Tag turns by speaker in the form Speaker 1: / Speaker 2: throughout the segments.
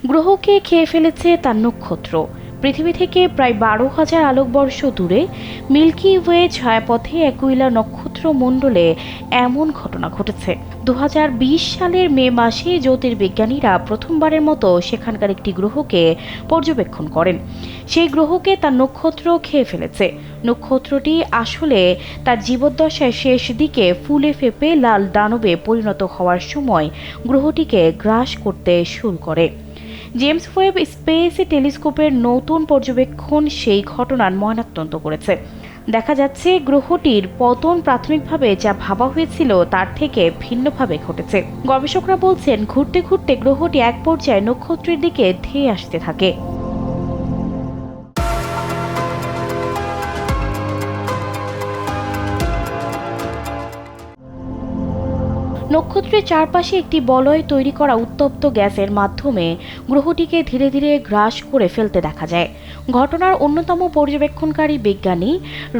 Speaker 1: গ্রহকে খেয়ে ফেলেছে তার নক্ষত্র। পৃথিবী থেকে প্রায় 12,000 আলোকবর্ষ দূরে মিল্কি ওয়ে ছায়াপথে অ্যাকুইলা নক্ষত্র মণ্ডলে এমন ঘটনা ঘটেছে। 2020 সালের মে মাসে জ্যোতির্বিজ্ঞানীরা প্রথমবারের মতো সেখানকার একটি গ্রহকে পর্যবেক্ষণ করেন। সেই গ্রহকে তার নক্ষত্র খেয়ে ফেলেছে। নক্ষত্রটি আসলে তার জীবদ্দশায় শেষ দিকে ফুলে ফেঁপে লাল দানবে পরিণত হওয়ার সময় গ্রহটিকে গ্রাস করতে শুরু করে। জেমস ওয়েব স্পেস টেলিস্কোপের নতুন পর্যবেক্ষণ সেই ঘটনার ময়নাতদন্ত করেছে। দেখা যাচ্ছে গ্রহটির পতন প্রাথমিকভাবে যা ভাবা হয়েছিল তার থেকে ভিন্নভাবে ঘটেছে। গবেষকরা বলছেন, ঘুরতে ঘুরতে গ্রহটি এক পর্যায়ে নক্ষত্রের দিকে ধেয়ে আসতে থাকে। নক্ষত্রের চারপাশে একটি বলয় তৈরি করা উত্তপ্ত গ্যাসের মাধ্যমে গ্রহটিকে ধীরে ধীরে গ্রাস করে ফেলতে দেখা যায়। ঘটনার অন্যতম পর্যবেক্ষণকারী বিজ্ঞানী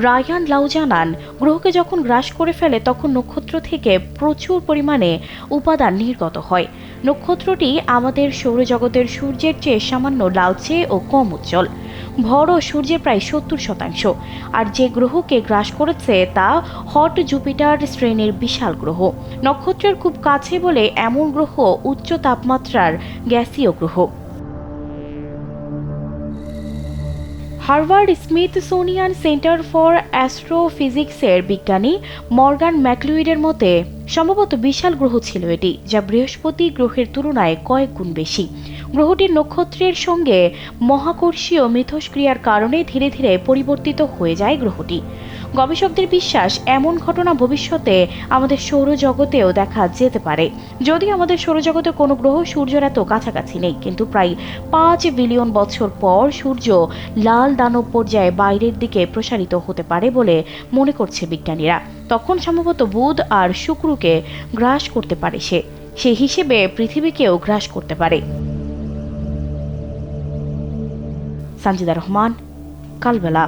Speaker 1: রায়ান লাউ জানান, গ্রহকে যখন গ্রাস করে ফেলে তখন নক্ষত্র থেকে প্রচুর পরিমাণে উপাদান নির্গত হয়। নক্ষত্রটি আমাদের সৌরজগতের সূর্যের চেয়ে সামান্য লালচে ও কম উজ্জ্বল। ভরও সূর্যের প্রায় 70%। আর যে গ্রহকে গ্রাস করেছে তা হট জুপিটার শ্রেণীর বিশাল গ্রহ। নক্ষত্রের খুব কাছে বলে এমন গ্রহ উচ্চ তাপমাত্রার গ্যাসীয় গ্রহ। হার্ভার্ড স্মিথসোনিয়ান সেন্টার ফর অ্যাস্ট্রোফিজিক্সের বিজ্ঞানী মর্গান ম্যাকলুইডের মতে সম্ভবত বিশাল গ্রহ ছিল এটি, যা বৃহস্পতি গ্রহের তুলনায় কয়েক গুণ বেশি। গ্রহটির নক্ষত্রের সঙ্গে মহাকর্ষীয় মিথস্ক্রিয়ার কারণে ধীরে ধীরে পরিবর্তিত হয়ে যায় গ্রহটি। গবেষকদের বিশ্বাস, এমন ঘটনা ভবিষ্যতে আমাদের সৌরজগতেও দেখা যেতে পারে। যদি আমাদের সৌরজগতে কোনো গ্রহ সূর্যের এত কাছাকাছি নেই, কিন্তু প্রায় 5 বিলিয়ন বছর পর সূর্য লাল দানব পর্যায়ে বাইরের দিকে প্রসারিত হতে পারে বলে মনে করছে বিজ্ঞানীরা। তখন সম্ভবত বুধ আর শুক্রকে গ্রাস করতে পারে সেই হিসেবে পৃথিবীকেও গ্রাস করতে পারে। সানজিদা রহমান, কালবেলা।